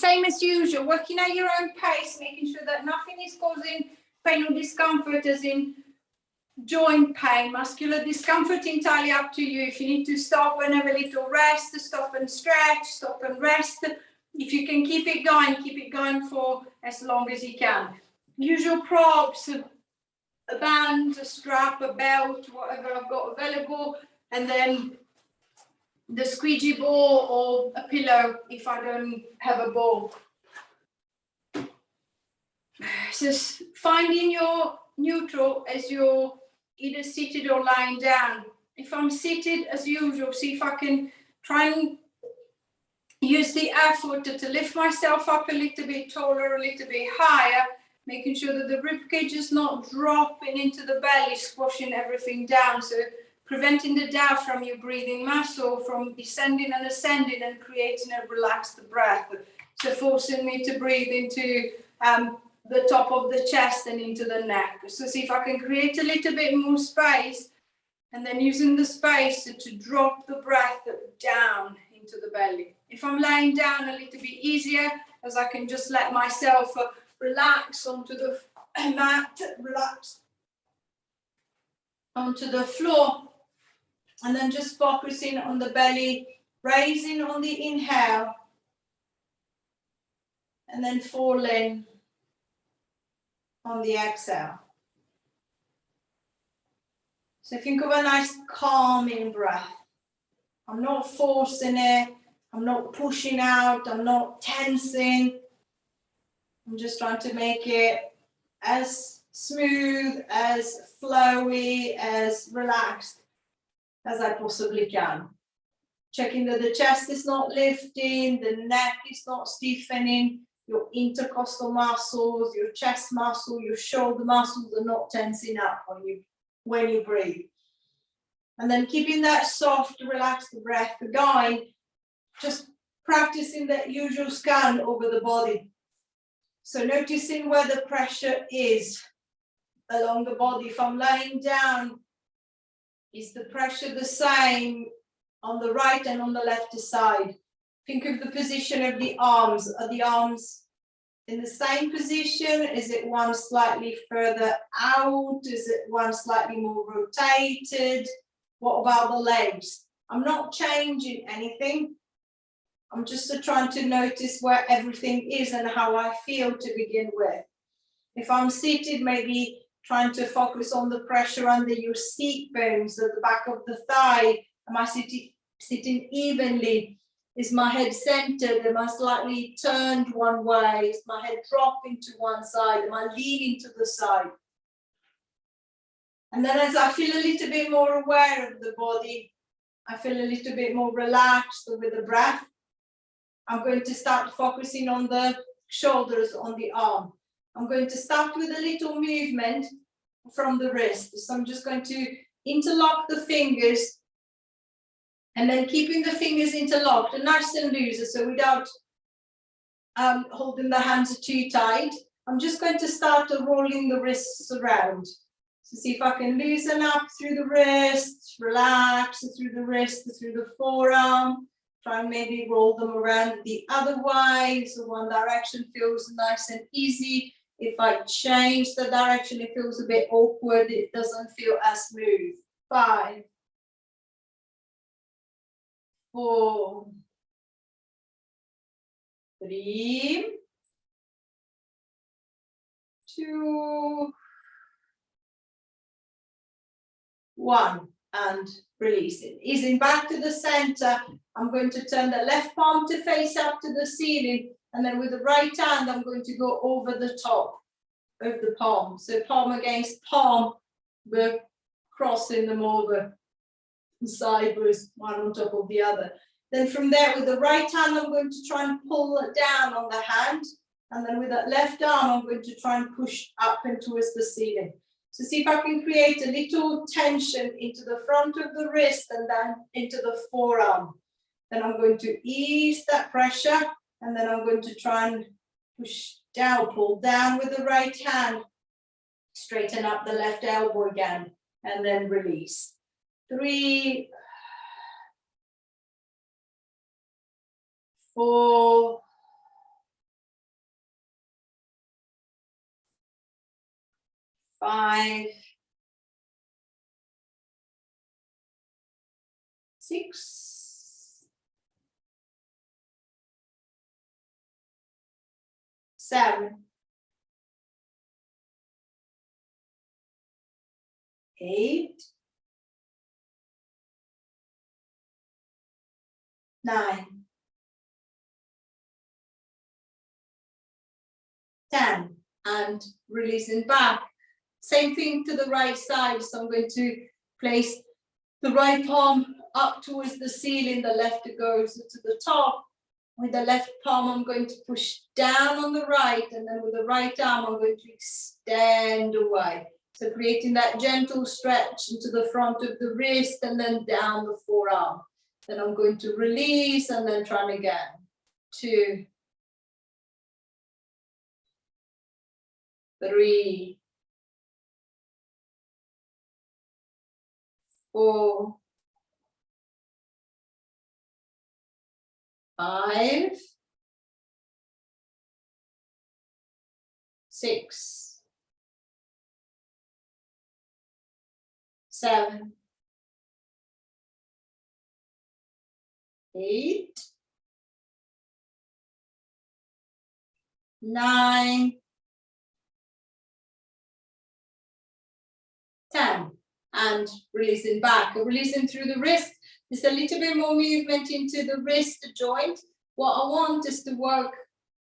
same as usual, working at your own pace, making sure that nothing is causing pain or discomfort, as in joint pain, muscular discomfort, entirely up to you. If you need to stop and have a little rest, stop and stretch, stop and rest. If you can keep it going for as long as you can. Usual props, a band, a strap, a belt, whatever I've got available, and then the squeegee ball or a pillow if I don't have a ball. Just finding your neutral as you're either seated or lying down. If I'm seated as usual, see if I can try and use the effort to lift myself up a little bit taller, a little bit higher, making sure that the ribcage is not dropping into the belly, squashing everything down. So preventing the diaphragm, your breathing muscle, from descending and ascending and creating a relaxed breath. So forcing me to breathe into the top of the chest and into the neck. So see if I can create a little bit more space, and then using the space to drop the breath down into the belly. If I'm laying down, a little bit easier, as I can just let myself relax onto the mat, relax onto the floor, and then just focusing on the belly, raising on the inhale, and then falling on the exhale. So think of a nice calming breath. I'm not forcing it, I'm not pushing out, I'm not tensing. I'm just trying to make it as smooth, as flowy, as relaxed as I possibly can. Checking that the chest is not lifting, the neck is not stiffening, your intercostal muscles, your chest muscle, your shoulder muscles are not tensing up when you breathe. And then keeping that soft, relaxed breath going, just practicing that usual scan over the body. So noticing where the pressure is along the body. If I'm lying down, is the pressure the same on the right and on the left side? Think of the position of the arms. Are the arms in the same position? Is it one slightly further out? Is it one slightly more rotated? What about the legs? I'm not changing anything. I'm just trying to notice where everything is and how I feel to begin with. If I'm seated, maybe trying to focus on the pressure under your seat bones at the back of the thigh. Am I sitting evenly? Is my head centered? Am I slightly turned one way? Is my head dropping to one side? Am I leaning to the side? And then as I feel a little bit more aware of the body, I feel a little bit more relaxed with the breath, I'm going to start focusing on the shoulders, on the arm. I'm going to start with a little movement from the wrist. So I'm just going to interlock the fingers, and then keeping the fingers interlocked and nice and loose, so without holding the hands too tight. I'm just going to start rolling the wrists around. So see if I can loosen up through the wrist, relax through the wrist, through the forearm. Try and maybe roll them around the other way, so one direction feels nice and easy. If I change the direction, it feels a bit awkward, it doesn't feel as smooth. 5, 4, 3, 2, 1, and release it. Easing back to the center. I'm going to turn the left palm to face up to the ceiling, and then with the right hand, I'm going to go over the top of the palm. So palm against palm, we're crossing them over sideways, one on top of the other. Then from there, with the right hand, I'm going to try and pull it down on the hand. And then with that left arm, I'm going to try and push up and towards the ceiling. So see if I can create a little tension into the front of the wrist and then into the forearm. Then I'm going to ease that pressure, and then I'm going to try and push down, pull down with the right hand, straighten up the left elbow again, and then release. 3, 4, 5, 6, 7, 8, 9, 10, and releasing back. Same thing to the right side. So I'm going to place the right palm up towards the ceiling, the left goes to the top. With the left palm, I'm going to push down on the right, and then with the right arm, I'm going to extend away. So creating that gentle stretch into the front of the wrist and then down the forearm. Then I'm going to release and then try again. 2, 3, 4, 5, 6, 7, 8, 9, 10, and releasing back. Releasing through the wrist. There's a little bit more movement into the wrist joint. What I want is to work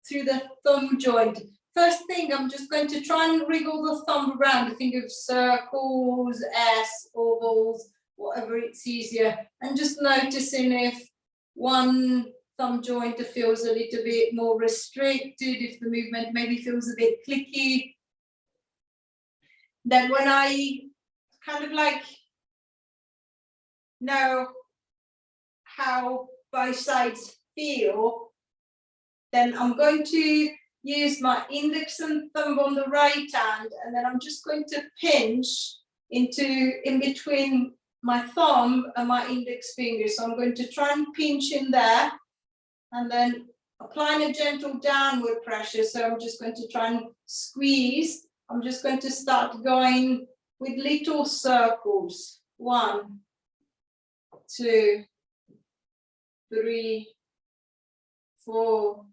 through the thumb joint. First thing, I'm just going to try and wriggle the thumb around. Think of circles, S, ovals, whatever it's easier. And just noticing if one thumb joint feels a little bit more restricted, if the movement maybe feels a bit clicky. Then when I kind of like know how both sides feel, then I'm going to use my index and thumb on the right hand, and then I'm just going to pinch in between my thumb and my index finger. So I'm going to try and pinch in there, and then applying a gentle downward pressure. So I'm just going to try and squeeze. I'm just going to start going with little circles. 1, 2, 3, 4,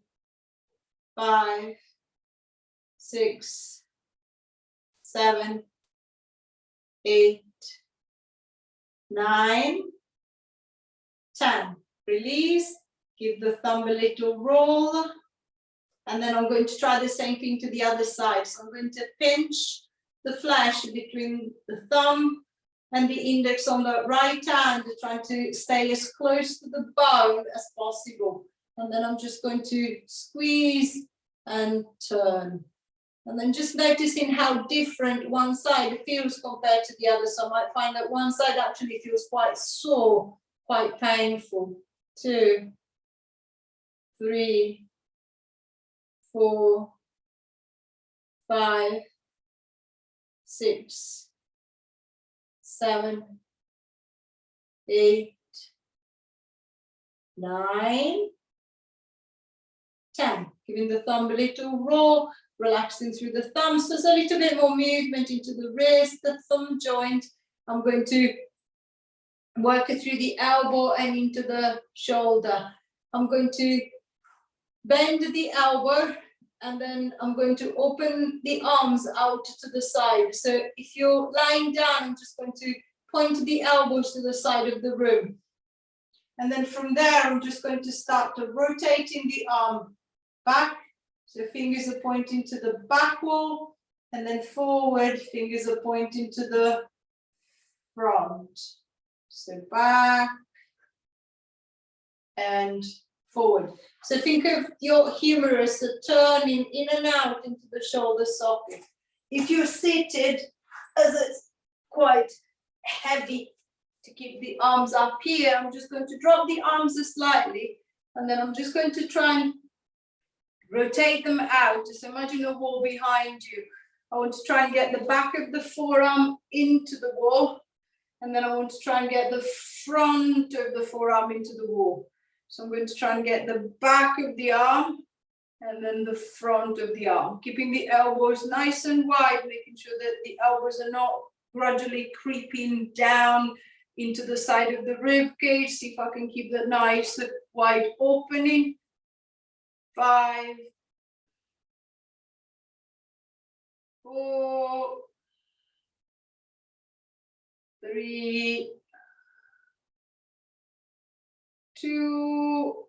5, 6, 7, 8, 9, 10. Release, give the thumb a little roll, and then I'm going to try the same thing to the other side. So I'm going to pinch the flesh between the thumb and the index on the right hand, trying to stay as close to the bone as possible. And then I'm just going to squeeze and turn. And then just noticing how different one side feels compared to the other. So I might find that one side actually feels quite sore, quite painful. 2, 3, 4, 5, 6, 7, 8, 9, 10. Giving the thumb a little roll, relaxing through the thumb. So there's a little bit more movement into the wrist, the thumb joint. I'm going to work it through the elbow and into the shoulder. I'm going to bend the elbow, and then I'm going to open the arms out to the side. So if you're lying down, I'm just going to point the elbows to the side of the room. And then from there, I'm just going to start to rotating the arm back. So fingers are pointing to the back wall, and then forward, fingers are pointing to the front. So back and forward. So think of your humerus turning in and out into the shoulder socket. If you're seated, as it's quite heavy to keep the arms up here, I'm just going to drop the arms slightly, and then I'm just going to try and rotate them out. Just imagine a wall behind you. I want to try and get the back of the forearm into the wall, and then I want to try and get the front of the forearm into the wall. So I'm going to try and get the back of the arm and then the front of the arm, keeping the elbows nice and wide, making sure that the elbows are not gradually creeping down into the side of the rib cage. See if I can keep that nice wide opening. 5, 4, 3, 2,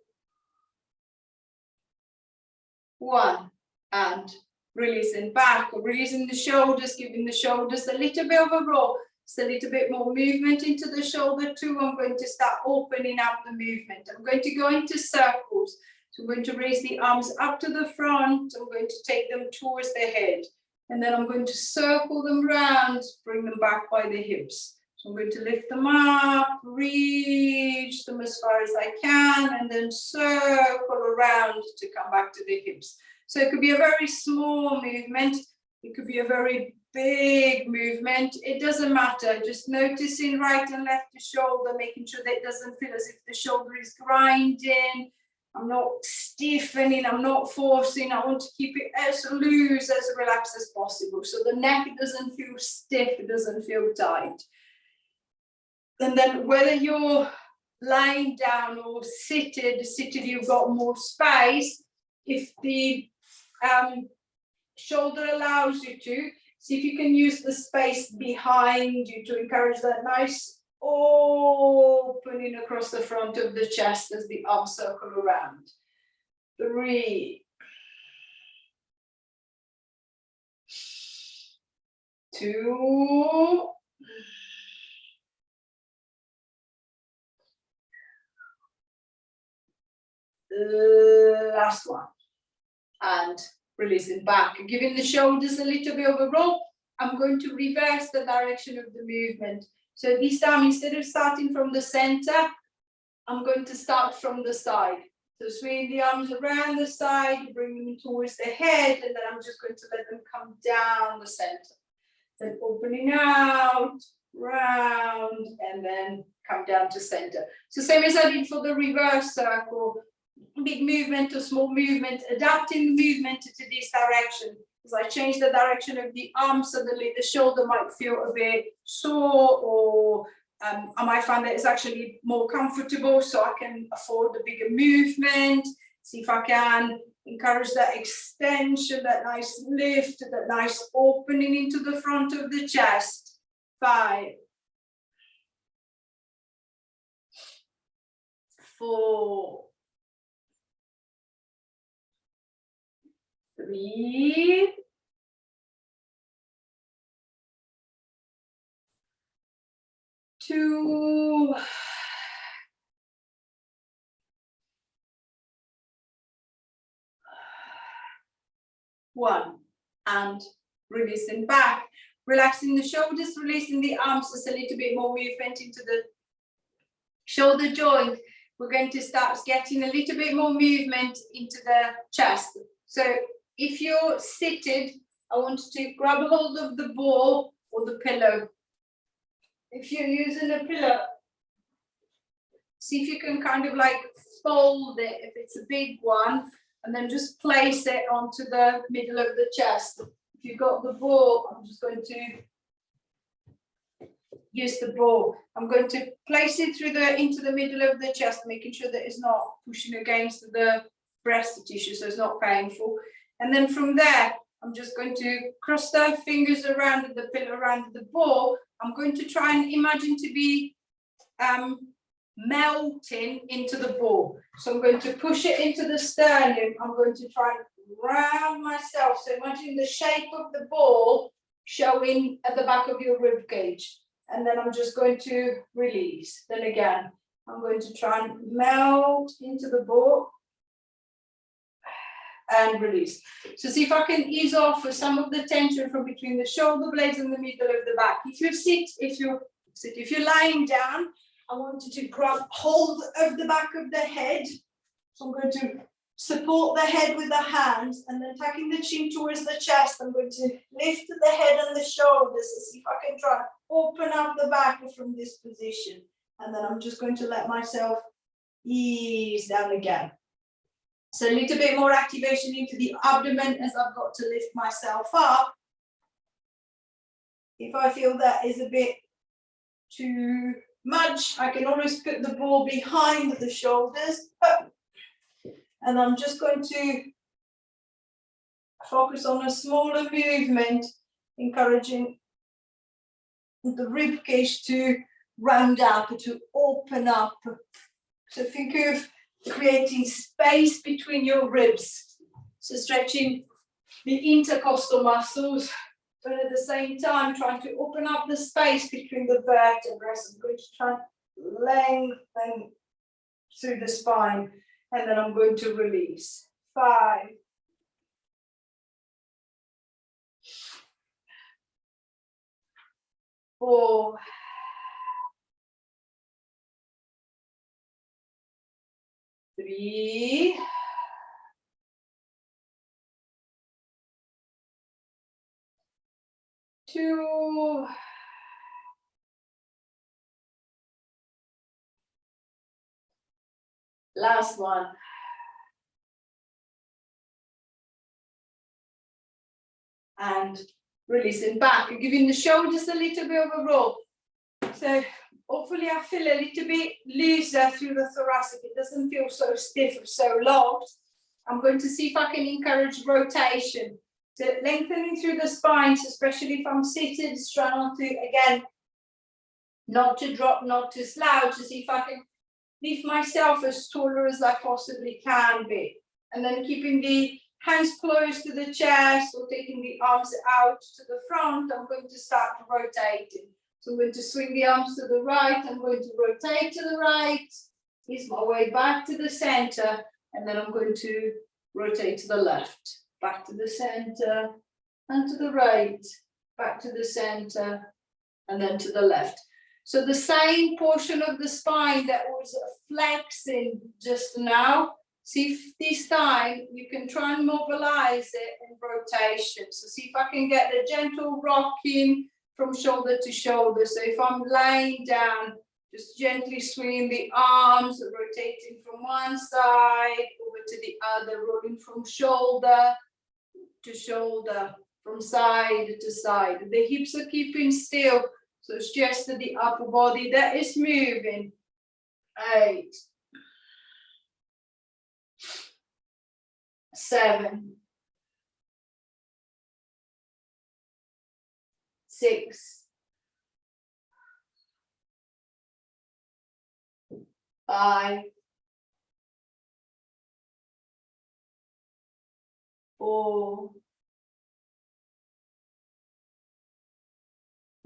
1, and releasing back, releasing the shoulders, giving the shoulders a little bit of a roll. Just a little bit more movement into the shoulder too. I'm going to start opening up the movement. I'm going to go into circles. So I'm going to raise the arms up to the front. I'm going to take them towards the head. And then I'm going to circle them round, bring them back by the hips. So I'm going to lift them up, reach them as far as I can, and then circle around to come back to the hips. So it could be a very small movement. It could be a very big movement. It doesn't matter. Just noticing right and left the shoulder, making sure that it doesn't feel as if the shoulder is grinding. I'm not stiffening, I'm not forcing. I want to keep it as loose, as relaxed as possible. So the neck doesn't feel stiff, it doesn't feel tight. And then whether you're lying down or seated you've got more space. If the shoulder allows you to, see if you can use the space behind you to encourage that nice opening across the front of the chest as the arms circle around. 3, 2, last one, and releasing back, giving the shoulders a little bit of a roll. I'm going to reverse the direction of the movement. So this time, instead of starting from the center, I'm going to start from the side. So swing the arms around the side, bring them towards the head, and then I'm just going to let them come down the center. Then opening out, round, and then come down to center. So same as I did for the reverse circle, big movement or small movement, adapting the movement to this direction. As I change the direction of the arm, suddenly the shoulder might feel a bit sore, or I might find that it's actually more comfortable, so I can afford the bigger movement. See if I can encourage that extension, that nice lift, that nice opening into the front of the chest. 5, 4, 3, 2, 1, and releasing back, relaxing the shoulders, releasing the arms, just a little bit more movement into the shoulder joint. We're going to start getting a little bit more movement into the chest. So if you're seated, I want you to grab a hold of the ball or the pillow. If you're using a pillow, see if you can kind of like fold it if it's a big one, and then just place it onto the middle of the chest. If you've got the ball, I'm just going to use the ball. I'm going to place it into the middle of the chest, making sure that it's not pushing against the breast tissue, so it's not painful. And then from there, I'm just going to cross the fingers around the pillow, around the ball. I'm going to try and imagine to be melting into the ball. So I'm going to push it into the sternum. I'm going to try and round myself. So imagine the shape of the ball showing at the back of your rib cage. And then I'm just going to release. Then again, I'm going to try and melt into the ball and release. So see if I can ease off for some of the tension from between the shoulder blades and the middle of the back. If you're lying down, I want you to grab hold of the back of the head. So I'm going to support the head with the hands, and then tucking the chin towards the chest. I'm going to lift the head and the shoulders to see if I can try and open up the back from this position. And then I'm just going to let myself ease down again. So a little bit more activation into the abdomen as I've got to lift myself up. If I feel that is a bit too much, I can always put the ball behind the shoulders. And I'm just going to focus on a smaller movement, encouraging the rib cage to round up, to open up. So think of creating space between your ribs. So stretching the intercostal muscles, but at the same time trying to open up the space between the vertebrae. So I'm going to try and lengthen through the spine, and then I'm going to release. 5, 4, 3, 2, last one. And releasing back and giving the shoulders a little bit of a roll. So hopefully I feel a little bit looser through the thoracic. It doesn't feel so stiff or so locked. I'm going to see if I can encourage rotation. So lengthening through the spines, especially if I'm seated, try not to, again, not to drop, not to slouch, to see if I can lift myself as taller as I possibly can be. And then keeping the hands close to the chest or taking the arms out to the front, I'm going to start rotating. So I'm going to swing the arms to the right, I'm going to rotate to the right, ease my way back to the center, and then I'm going to rotate to the left, back to the center, and to the right, back to the center, and then to the left. So the same portion of the spine that was flexing just now, see if this time you can try and mobilize it in rotation. So see if I can get a gentle rocking from shoulder to shoulder. So if I'm laying down, just gently swinging the arms, rotating from one side over to the other, rolling from shoulder to shoulder, from side to side. The hips are keeping still, so it's just the upper body that is moving. 8, 7, 6, 5, 4,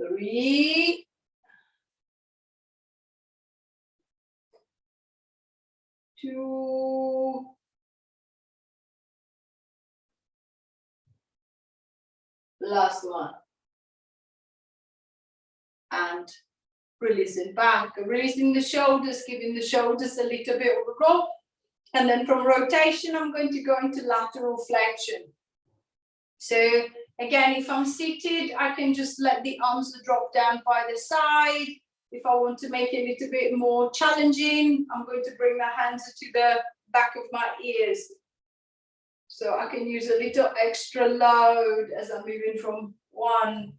3, 2, last one. And releasing back, releasing the shoulders, giving the shoulders a little bit of a roll. And then from rotation, I'm going to go into lateral flexion. So again, if I'm seated, I can just let the arms drop down by the side. If I want to make it a little bit more challenging, I'm going to bring my hands to the back of my ears. So I can use a little extra load as I'm moving from one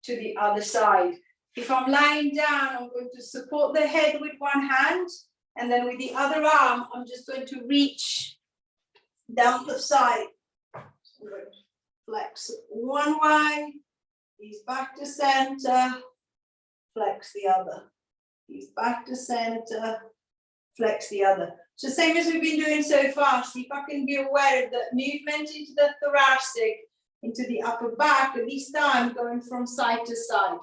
to the other side. If I'm lying down, I'm going to support the head with one hand, and then with the other arm, I'm just going to reach down the side. So I'm going to flex one way, ease back to center, flex the other. Ease back to center, flex the other. So same as we've been doing so far. See if I can be aware of that movement into the thoracic, into the upper back, and this time going from side to side.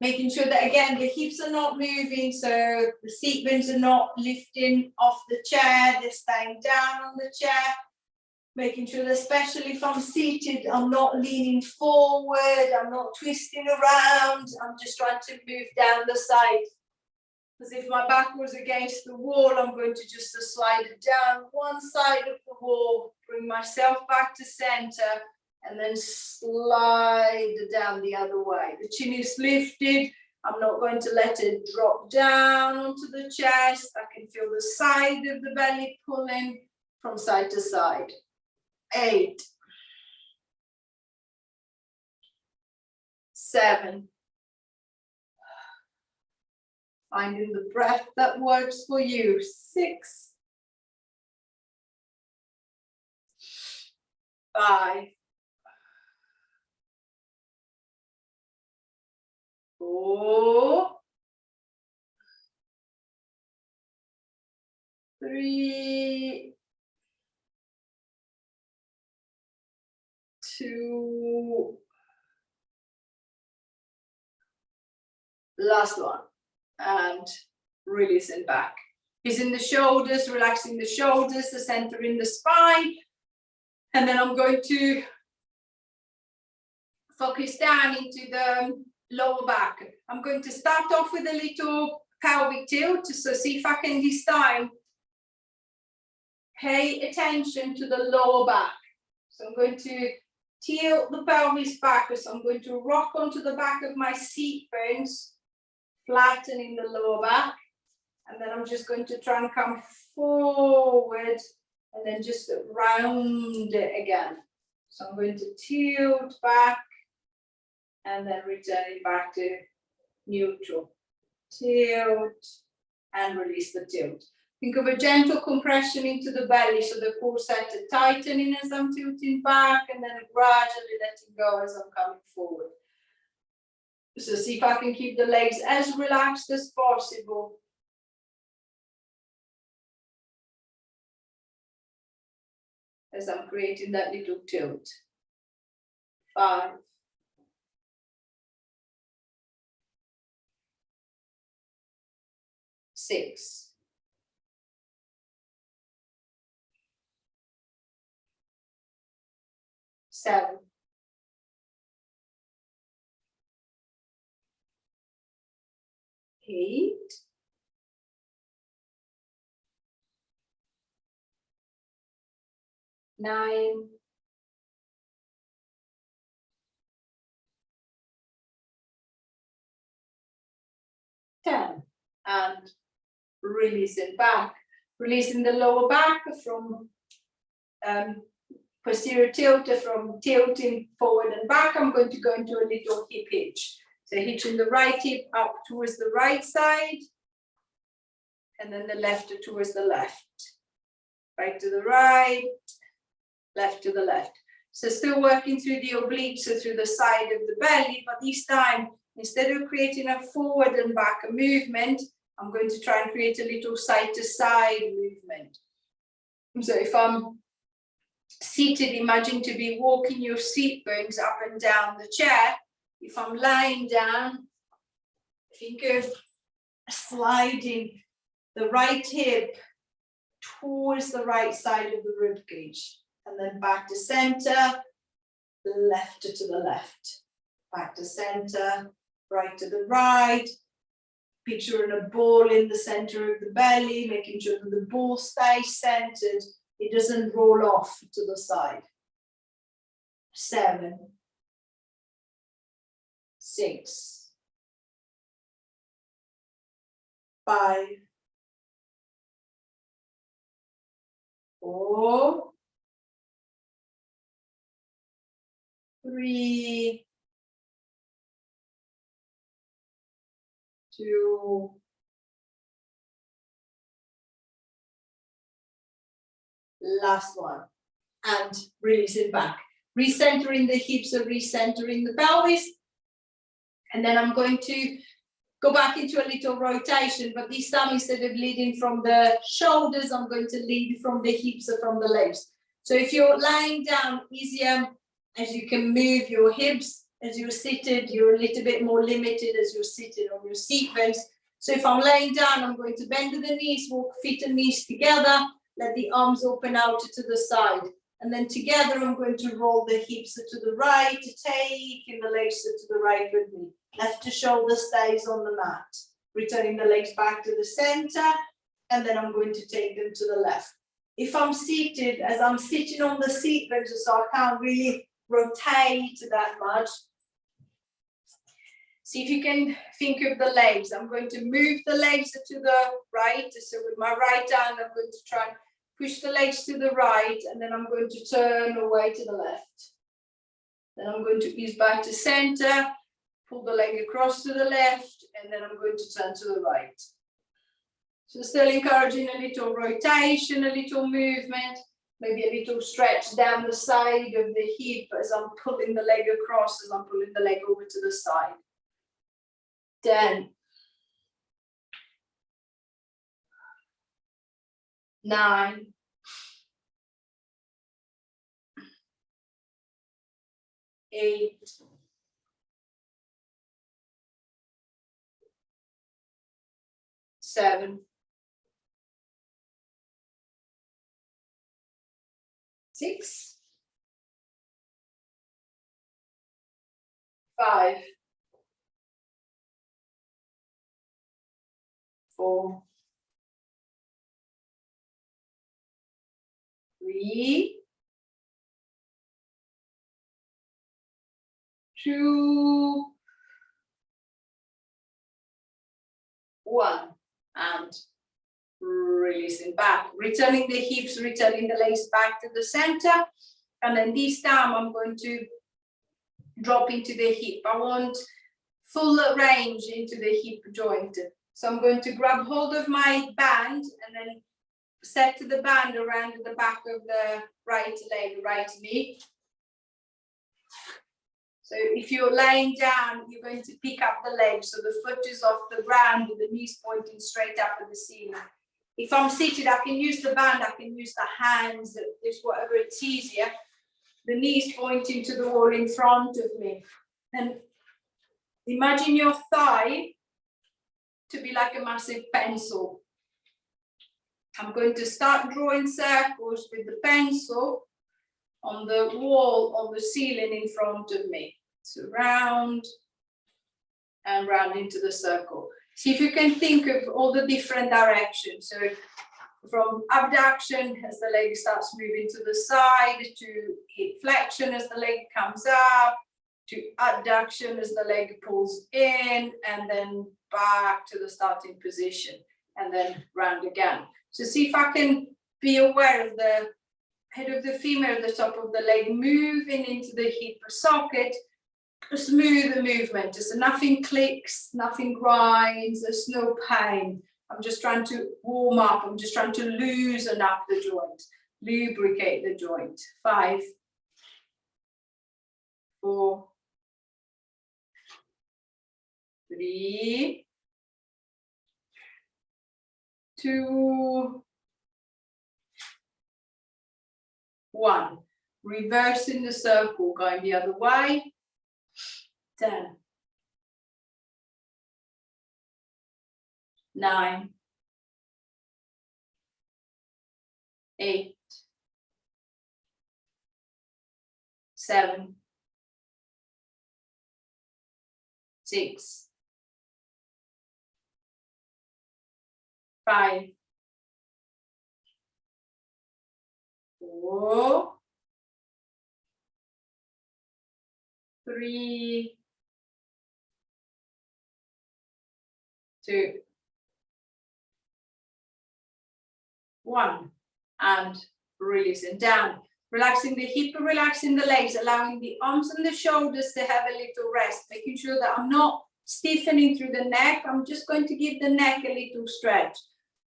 Making sure that, again, the hips are not moving, so the seat bones are not lifting off the chair, they're staying down on the chair. Making sure that, especially if I'm seated, I'm not leaning forward, I'm not twisting around, I'm just trying to move down the side. Because if my back was against the wall, I'm going to just slide it down one side of the wall, bring myself back to center, and then slide down the other way. The chin is lifted, I'm not going to let it drop down onto the chest. I can feel the side of the belly pulling from side to side. 8, 7. Finding the breath that works for you. 6, 5, 4, 3, 2, last one, and releasing back. Using the shoulders, relaxing the shoulders, the center in the spine, and then I'm going to focus down into the lower back. I'm going to start off with a little pelvic tilt, so see if I can this time pay attention to the lower back. So I'm going to tilt the pelvis back, so I'm going to rock onto the back of my seat bones, flattening the lower back, and then I'm just going to try and come forward and then just round it again. So I'm going to tilt back and then returning back to neutral. Tilt and release the tilt. Think of a gentle compression into the belly, so the core center tightening as I'm tilting back, and then gradually letting go as I'm coming forward. So see if I can keep the legs as relaxed as possible. As I'm creating that little tilt. 5, 6, 7, 8, 9, 10, and releasing back, releasing the lower back from posterior tilt, from tilting forward and back. I'm going to go into a little hip hitch. So hitching the right hip up towards the right side, and then the left towards the left. Right to the right, left to the left. So still working through the obliques, so through the side of the belly, but this time, instead of creating a forward and back movement, I'm going to try and create a little side to side movement. So if I'm seated, imagine to be walking your seat bones up and down the chair. If I'm lying down, think of sliding the right hip towards the right side of the rib cage, and then back to center, left to the left, back to center, right to the right. Picturing a ball in the center of the belly, making sure that the ball stays centered. It doesn't roll off to the side. 7, 6, 5, 4, 3, 2, 1, and releasing back, recentering the hips or recentering the pelvis, and then I'm going to go back into a little rotation, but this time instead of leading from the shoulders, I'm going to lead from the hips or from the legs. So if you're lying down, easier as you can move your hips. As you're seated, you're a little bit more limited as you're sitting on your seat bones. So if I'm laying down, I'm going to bend the knees, walk feet and knees together, let the arms open out to the side. And then together, I'm going to roll the hips to the right, taking the legs to the right with me. Left shoulder stays on the mat. Returning the legs back to the center, and then I'm going to take them to the left. If I'm seated, as I'm sitting on the seat bench, so I can't really rotate that much. See if you can think of the legs. I'm going to move the legs to the right. So with my right hand, I'm going to try and push the legs to the right, and then I'm going to turn away to the left. Then I'm going to ease back to center, pull the leg across to the left, and then I'm going to turn to the right. So still encouraging a little rotation, a little movement, maybe a little stretch down the side of the hip as I'm pulling the leg across, as I'm pulling the leg over to the side. 10, 9, 8, 7, 6, 5, 4, 3, 2, 1, and releasing back, returning the hips, returning the legs back to the center, and then this time I'm going to drop into the hip. I want full range into the hip joint. So I'm going to grab hold of my band and then set the band around the back of the right leg, right knee. So if you're laying down, you're going to pick up the leg. So the foot is off the ground with the knees pointing straight up at the ceiling. If I'm seated, I can use the band, I can use the hands, just whatever it's easier. The knees pointing to the wall in front of me. And imagine your thigh to be like a massive pencil. I'm going to start drawing circles with the pencil on the wall of the ceiling in front of me. So round and round into the circle. See if you can think of all the different directions. So from abduction as the leg starts moving to the side, to hip flexion as the leg comes up, to adduction as the leg pulls in, and then back to the starting position, and then round again. So see if I can be aware of the head of the femur at the top of the leg moving into the hip socket, a smooth movement, just nothing clicks, nothing grinds, there's no pain. I'm just trying to warm up, I'm just trying to loosen up the joint, lubricate the joint. 5, 4, 3, 2, 1. Reversing the circle, going the other way. 10, 9, 8, 7, 6, 5, 4, 3, 2, 1, and releasing down. Relaxing the hip, relaxing the legs, allowing the arms and the shoulders to have a little rest, making sure that I'm not stiffening through the neck. I'm just going to give the neck a little stretch.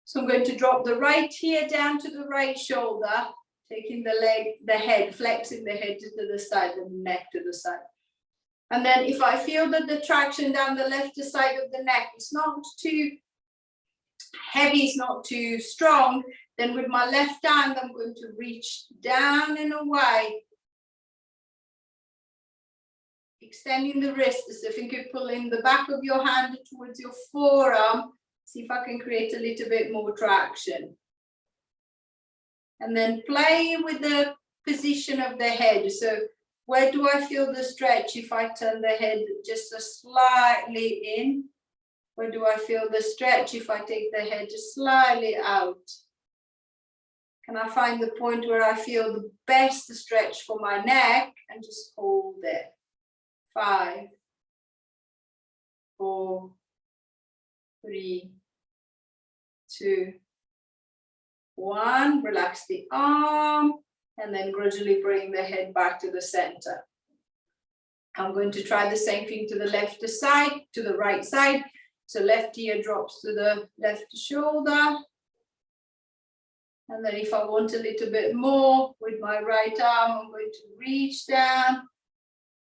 So I'm going to drop the right ear down to the right shoulder, taking the leg, the head, flexing the head to the side and the neck to the side. And then if I feel that the traction down the left side of the neck is not too heavy, it's not too strong, then with my left hand, I'm going to reach down and away, extending the wrist. So if you could pull in the back of your hand towards your forearm, see if I can create a little bit more traction. And then play with the position of the head. So where do I feel the stretch if I turn the head just slightly in? Where do I feel the stretch if I take the head just slightly out? Can I find the point where I feel the best stretch for my neck and just hold it? 5, 4, 3, 2, 1. Relax the arm and then gradually bring the head back to the center. I'm going to try the same thing to the left side, to the right side. So left ear drops to the left shoulder. And then if I want a little bit more with my right arm, I'm going to reach down,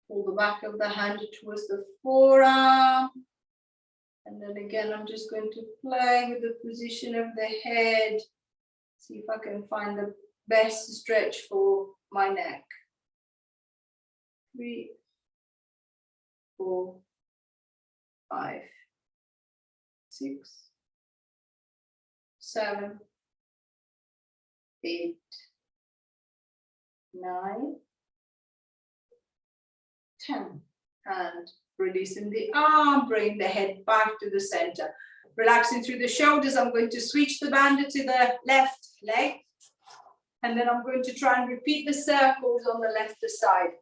pull the back of the hand towards the forearm. And then again, I'm just going to play with the position of the head. See if I can find the best stretch for my neck. 3, 4, 5, 6, 7, 8, 9, 10. And releasing the arm, bring the head back to the center. Relaxing through the shoulders, I'm going to switch the band to the left leg. And then I'm going to try and repeat the circles on the left side.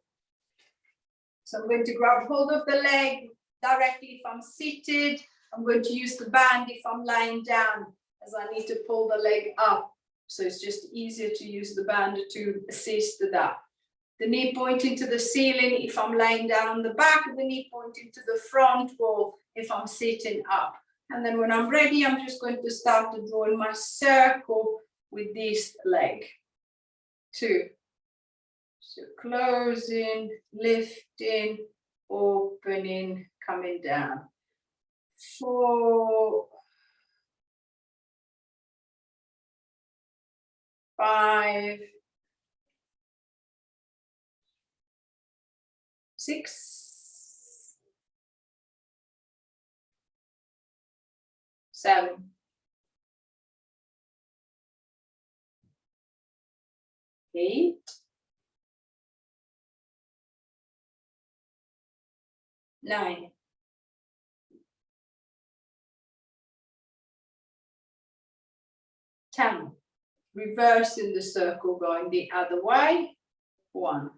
So I'm going to grab hold of the leg directly if I'm seated. I'm going to use the band if I'm lying down, as I need to pull the leg up. So it's just easier to use the band to assist that. The knee pointing to the ceiling if I'm lying down on the back, the knee pointing to the front wall if I'm sitting up. And then when I'm ready, I'm just going to start to draw in my circle with this leg. 2. So closing, lifting, opening, coming down. 4, 5, 6, 7, 8, 9, 10. Reversing the circle, going the other way. 1,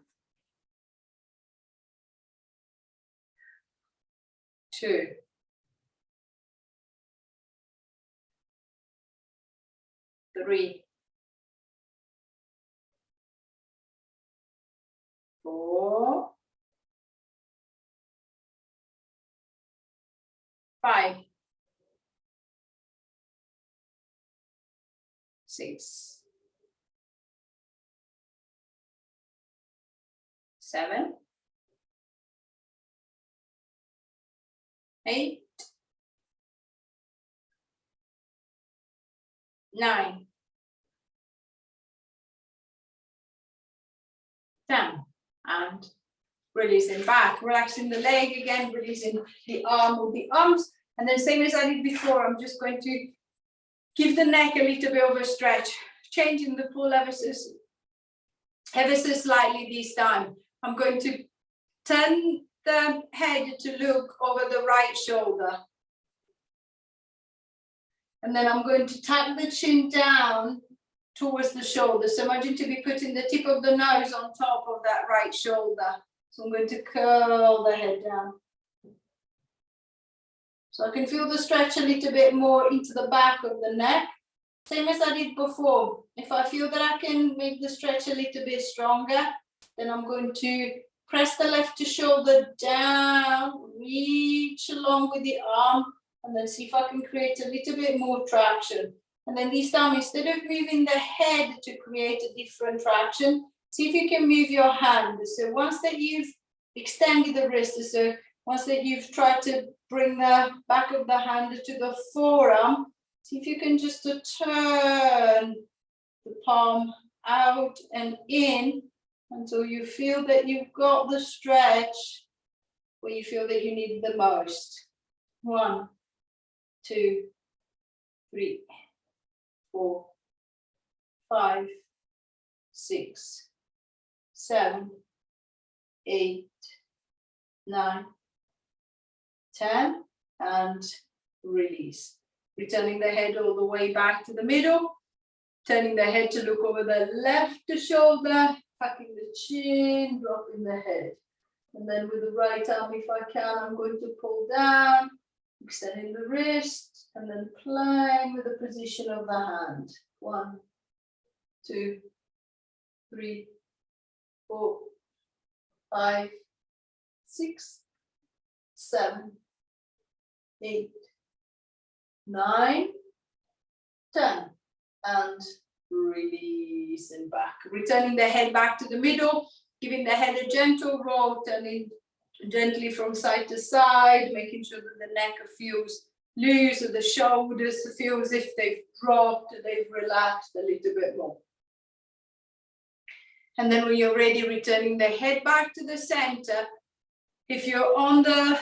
2, 3, 4, 5, 6, 7, 8, 9, 10. And releasing back, relaxing the leg again, releasing the arm with the arms. And then same as I did before, I'm just going to give the neck a little bit of a stretch, changing the pull ever so slightly this time. I'm going to turn the head to look over the right shoulder. And then I'm going to tuck the chin down towards the shoulder. So imagine to be putting the tip of the nose on top of that right shoulder. So I'm going to curl the head down. So I can feel the stretch a little bit more into the back of the neck. Same as I did before. If I feel that I can make the stretch a little bit stronger, then I'm going to press the left shoulder down, reach along with the arm, and then see if I can create a little bit more traction. And then this time, instead of moving the head to create a different traction, see if you can move your hand. So once that you've extended the wrist, so once that you've tried to bring the back of the hand to the forearm, see if you can just turn the palm out and in until you feel that you've got the stretch where you feel that you need the most. 1, 2, 3, 4, 5, 6, 7, 8, 9, 10, and release. Returning the head all the way back to the middle, turning the head to look over the left shoulder, tucking the chin, dropping the head. And then with the right arm, if I can, I'm going to pull down, Extending the wrist and then playing with the position of the hand. 1, 2, 3, 4, 5, 6, 7, 8, 9, 10. And releasing back. Returning the head back to the middle, giving the head a gentle roll, turning gently from side to side, making sure that the neck feels loose, or the shoulders feel as if they've dropped, they've relaxed a little bit more. And then when you're ready, returning the head back to the center. If you're on the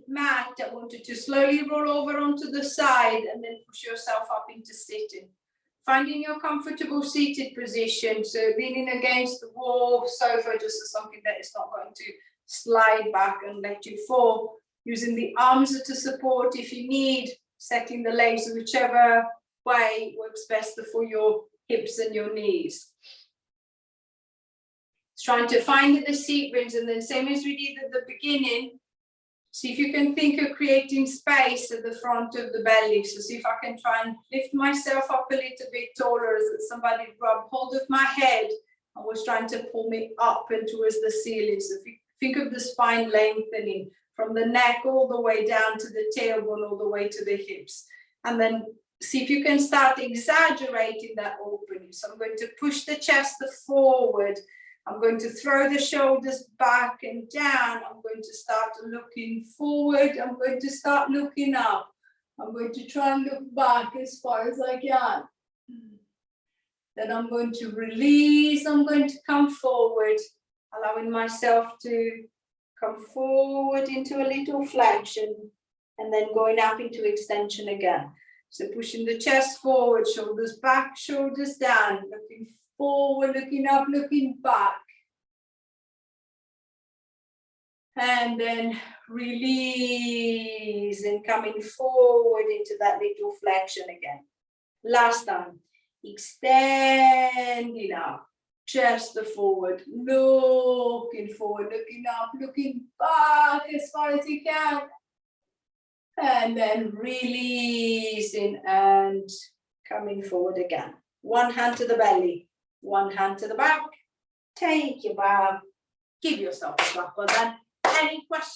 mat, I want you to slowly roll over onto the side and then push yourself up into sitting. Finding your comfortable seated position, so leaning against the wall, sofa, just as something that is not going to slide back and let you fall. Using the arms to support if you need, setting the legs whichever way works best for your hips and your knees. Trying to find the seat ribs, and then same as we did at the beginning, see if you can think of creating space at the front of the belly. So see if I can try and lift myself up a little bit taller, as if somebody grabbed hold of my head and was trying to pull me up and towards the ceiling. So if you think of the spine lengthening from the neck all the way down to the tailbone, all the way to the hips. And then see if you can start exaggerating that opening. So I'm going to push the chest forward. I'm going to throw the shoulders back and down. I'm going to start looking forward. I'm going to start looking up. I'm going to try and look back as far as I can. Then I'm going to release. I'm going to come forward, allowing myself to come forward into a little flexion and then going up into extension again. So pushing the chest forward, shoulders back, shoulders down, looking forward, looking up, looking back. And then release and coming forward into that little flexion again. Last time, extending up, chest forward, looking forward, looking up, looking back as far as you can. And then releasing and coming forward again. One hand to the belly, one hand to the back. Take your bow. Give yourself a clap on that. Any questions?